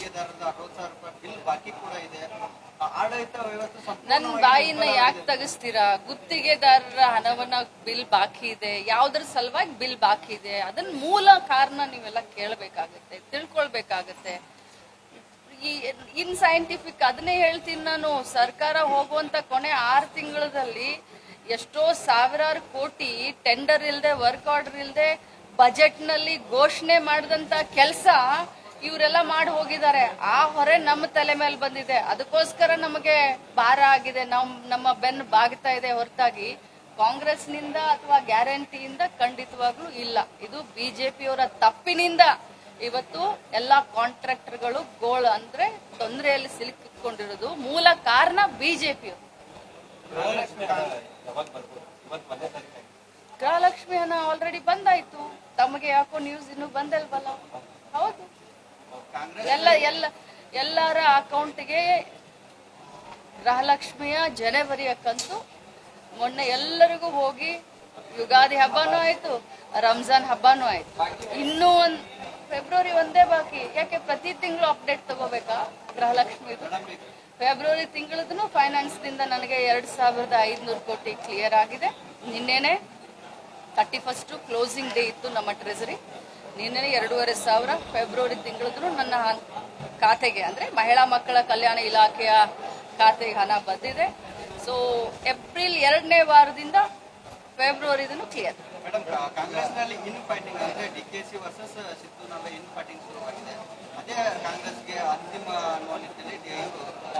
ಗುತ್ತಿಗೆದಾರರ 60,000 ರೂಪಾಯಿ ಬಿಲ್ ಬಾಕಿ ಕೂಡ ಇದೆ. ಆಡಳಿತ ವ್ಯವಸ್ಥೆ ನನ್ನ ಬಾಯಿನ ಯಾಕೆ ತೆಗಿಸ್ತೀರಾ? ಗುತ್ತಿಗೆದಾರರ ಹಣವನ್ನ ಬಿಲ್ ಬಾಕಿ ಇದೆ, ಯಾವ್ದ್ರ ಸಲುವಾಗಿ ಬಿಲ್ ಬಾಕಿ ಇದೆ, ಅದನ್ನ ಮೂಲ ಕಾರಣ ನೀವೆಲ್ಲ ಕೇಳಬೇಕಾಗತ್ತೆ, ತಿಳ್ಕೊಳ್ಬೇಕಾಗತ್ತೆ. ಈ ಇನ್ ಸೈಂಟಿಫಿಕ್ ಅದನ್ನೇ ಹೇಳ್ತೀನಿ ನಾನು. ಸರ್ಕಾರ ಹೋಗುವಂತ ಕೊನೆ 6 ತಿಂಗಳಲ್ಲಿ ಎಷ್ಟೋ ಸಾವಿರಾರು ಕೋಟಿ ಟೆಂಡರ್ ಇಲ್ಲದೆ, ವರ್ಕ್ ಆರ್ಡರ್ ಇಲ್ಲದೆ, ಬಜೆಟ್ ನಲ್ಲಿ ಘೋಷಣೆ ಮಾಡಿದಂತ ಕೆಲಸ ಇವರೆಲ್ಲ ಮಾಡಿ ಹೋಗಿದ್ದಾರೆ. ಆ ಹೊರೆ ನಮ್ಮ ತಲೆ ಮೇಲೆ ಬಂದಿದೆ. ಅದಕ್ಕೋಸ್ಕರ ನಮಗೆ ಭಾರ ಆಗಿದೆ, ನಮ್ಮ ಬೆನ್ನು ಬಾಗ್ತಾ ಇದೆ ಹೊರತಾಗಿ ಕಾಂಗ್ರೆಸ್ನಿಂದ ಅಥವಾ ಗ್ಯಾರಂಟಿಯಿಂದ ಖಂಡಿತವಾಗ್ಲೂ ಇಲ್ಲ. ಇದು ಬಿಜೆಪಿಯವರ ತಪ್ಪಿನಿಂದ ಇವತ್ತು ಎಲ್ಲಾ ಕಾಂಟ್ರಾಕ್ಟರ್ಗಳು ಅಂದ್ರೆ ತೊಂದರೆಯಲ್ಲಿ ಸಿಲುಕಿಕೊಂಡಿರೋದು. ಮೂಲ ಕಾರಣ ಬಿಜೆಪಿಯವರು. ಗೃಹಲಕ್ಷ್ಮಿ ಹಣ ಆಲ್ರೆಡಿ ಬಂದಾಯ್ತು, ತಮಗೆ ಯಾಕೋ ನ್ಯೂಸ್ ಇನ್ನೂ ಬಂದಲ್ವಲ್ಲ? ಹೌದು, ಎಲ್ಲರ ಅಕೌಂಟ್ಗೆ ಗೃಹಲಕ್ಷ್ಮಿಯ ಜನವರಿಯ ಕಂತು ಮೊನ್ನೆ ಎಲ್ಲರಿಗೂ ಹೋಗಿ. ಯುಗಾದಿ ಹಬ್ಬನೂ ಆಯ್ತು, ರಂಜಾನ್ ಹಬ್ಬನೂ ಆಯ್ತು, ಇನ್ನೂ ಫೆಬ್ರವರಿ ಒಂದೇ ಬಾಕಿ. ಯಾಕೆ ಪ್ರತಿ ತಿಂಗಳು ಅಪ್ಡೇಟ್ ತಗೋಬೇಕಾ ಗೃಹಲಕ್ಷ್ಮಿ? ಫೆಬ್ರವರಿ ತಿಂಗಳದೂ ಫೈನಾನ್ಸ್ ದಿಂದ ನನಗೆ 2,500 ಕೋಟಿ ಕ್ಲಿಯರ್ ಆಗಿದೆ. ನಿನ್ನೆನೆ 31 ಕ್ಲೋಸಿಂಗ್ ಡೇ ಇತ್ತು ನಮ್ಮ ಟ್ರೆಜರಿ. ನಿನ್ನೆ 2,500 ಫೆಬ್ರವರಿ ತಿಂಗಳದೂ ನನ್ನ ಖಾತೆಗೆ, ಅಂದ್ರೆ ಮಹಿಳಾ ಮಕ್ಕಳ ಕಲ್ಯಾಣ ಇಲಾಖೆಯ ಖಾತೆಗೆ ಹಣ ಬಂದಿದೆ. ಸೊ ಏಪ್ರಿಲ್ 2ನೇ ವಾರದಿಂದ ಫೆಬ್ರವರಿದೂ ಕ್ಲಿಯರ್. ಮೇಡಮ್, ಕಾಂಗ್ರೆಸ್ನಲ್ಲಿ ಇನ್ ಫೈಟಿಂಗ್ ಅಂದ್ರೆ ಡಿಕೆಸಿ ವರ್ಸಸ್ ಸಿದ್ದೂನಲ್ಲ ಇನ್ ಫೈಟಿಂಗ್ ಶುರುವಾಗಿದೆ. ಅದೇ ಕಾಂಗ್ರೆಸ್ಗೆ ಅಂತಿಮ ಅನ್ನುವ ನಿಟ್ಟಿನಲ್ಲಿ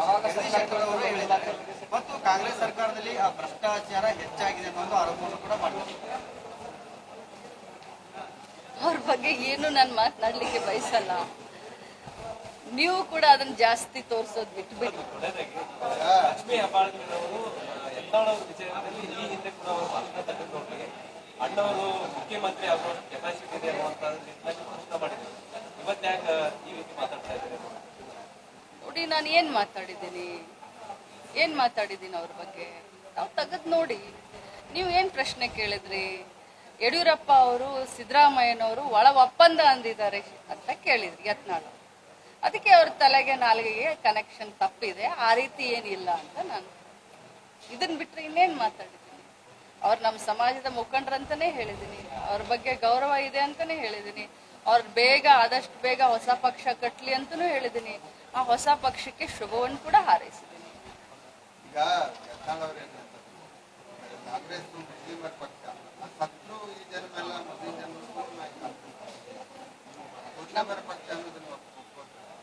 ಅವರು ಹೇಳಿದ್ದಾರೆ. ಮತ್ತು ಕಾಂಗ್ರೆಸ್ ಸರ್ಕಾರದಲ್ಲಿ ಭ್ರಷ್ಟಾಚಾರ ಹೆಚ್ಚಾಗಿದೆ ಅನ್ನೋ ಆರೋಪವನ್ನು ಕೂಡ ಮಾಡಿದ್ದಾರೆ. ಅವ್ರ ಬಗ್ಗೆ ಏನು ನಾನು ಮಾತನಾಡ್ಲಿಕ್ಕೆ ಬಯಸಲ್ಲ. ನೀವು ಕೂಡ ಅದನ್ನ ಜಾಸ್ತಿ ತೋರಿಸೋದು ಬಿಟ್ಬಿಡಿ. ಅಣ್ಣವರು ಮುಖ್ಯಮಂತ್ರಿ ಆಗೋ ಕೆಪಾಸಿಟಿ ಇದೆ ಅನ್ನುವಂಥದ್ದು ಪ್ರಶ್ನೆ ಮಾಡಿದ್ರು. ಇವತ್ತು ಯಾಕೆ ಈ ರೀತಿ ಮಾತಾಡ್ತಾ ಇದ್ದಾರೆ? ನೋಡಿ, ನಾನು ಏನ್ ಮಾತಾಡಿದ್ದೀನಿ ಅವ್ರ ಬಗ್ಗೆ ನಾವು ತೆಗೆದು ನೋಡಿ. ನೀವು ಏನ್ ಪ್ರಶ್ನೆ ಕೇಳಿದ್ರಿ? ಯಡಿಯೂರಪ್ಪ ಅವರು ಸಿದ್ದರಾಮಯ್ಯನವರು ಒಳ ಒಪ್ಪಂದ ಅಂದಿದ್ದಾರೆ ಅಂತ ಕೇಳಿದ್ರಿ ಯತ್ನಾಳ್. ಅದಕ್ಕೆ ಅವ್ರ ತಲೆಗೆ ನಾಲ್ಗೆಗೆ ಕನೆಕ್ಷನ್ ತಪ್ಪಿದೆ, ಆ ರೀತಿ ಏನಿಲ್ಲ ಅಂತ ನಾನು ಇದನ್ ಬಿಟ್ರೆ ಇನ್ನೇನ್ ಮಾತಾಡಿದ್ದೀನಿ? ಅವ್ರು ನಮ್ಮ ಸಮಾಜದ ಮುಖಂಡರಂತಾನೆ ಹೇಳಿದ್ದೀನಿ, ಅವ್ರ ಬಗ್ಗೆ ಗೌರವ ಇದೆ ಅಂತಾನೆ ಹೇಳಿದ್ದೀನಿ. ಅವ್ರ ಆದಷ್ಟು ಬೇಗ ಹೊಸ ಪಕ್ಷ ಕಟ್ಲಿ ಅಂತಾನೂ ಹೇಳಿದ್ದೀನಿ. ಆ ಹೊಸ ಪಕ್ಷಕ್ಕೆ ಶುಭವನ್ನು ಕೂಡ ಹಾರೈಸಿದ್ದೀನಿ.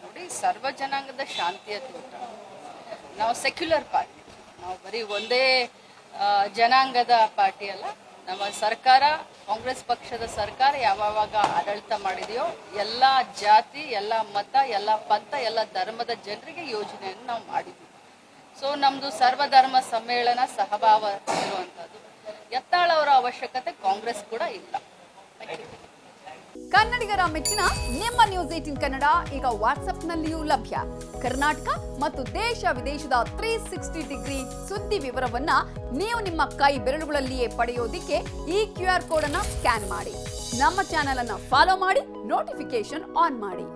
ನೋಡಿ, ಸರ್ವ ಜನಾಂಗದ ಶಾಂತಿಯ ತೋಟ. ನಾವು ಸೆಕ್ಯುಲರ್ ಪಾರ್ಟಿ, ನಾವು ಬರೀ ಒಂದೇ ಜನಾಂಗದ ಪಾರ್ಟಿ ಅಲ್ಲ. ನಮ್ಮ ಸರ್ಕಾರ, ಕಾಂಗ್ರೆಸ್ ಪಕ್ಷದ ಸರ್ಕಾರ ಯಾವಾಗ ಆಡಳಿತ ಮಾಡಿದೆಯೋ ಎಲ್ಲ ಜಾತಿ, ಎಲ್ಲ ಮತ, ಎಲ್ಲ ಪಂಥ, ಎಲ್ಲ ಧರ್ಮದ ಜನರಿಗೆ ಯೋಜನೆಯನ್ನು ನಾವು ಮಾಡಿದ್ವಿ. ಸೊ ನಮ್ದು ಸರ್ವಧರ್ಮ ಸಮ್ಮೇಳನ ಸಹಭಾವ ಇರುವಂತದ್ದು. ಯತ್ನಾಳ್ ಅವರ ಅವಶ್ಯಕತೆ ಕಾಂಗ್ರೆಸ್ ಕೂಡ ಇಲ್ಲ. ಕನ್ನಡಿಗರ ಮೆಚ್ಚಿನ ನಿಮ್ಮ ನ್ಯೂಸ್ 18 ಕನ್ನಡ ಈಗ ವಾಟ್ಸ್ಆಪ್ನಲ್ಲಿಯೂ ಲಭ್ಯ. ಕರ್ನಾಟಕ ಮತ್ತು ದೇಶ ವಿದೇಶದ 360 ಡಿಗ್ರಿ ಸುದ್ದಿ ವಿವರವನ್ನ ನೀವು ನಿಮ್ಮ ಕೈ ಬೆರಳುಗಳಲ್ಲಿಯೇ ಪಡೆಯೋದಿಕ್ಕೆ ಈ QR ಕೋಡ್ ಅನ್ನ ಸ್ಕ್ಯಾನ್ ಮಾಡಿ. ನಮ್ಮ ಚಾನೆಲ್ ಅನ್ನ ಫಾಲೋ ಮಾಡಿ, ನೋಟಿಫಿಕೇಶನ್ ಆನ್ ಮಾಡಿ.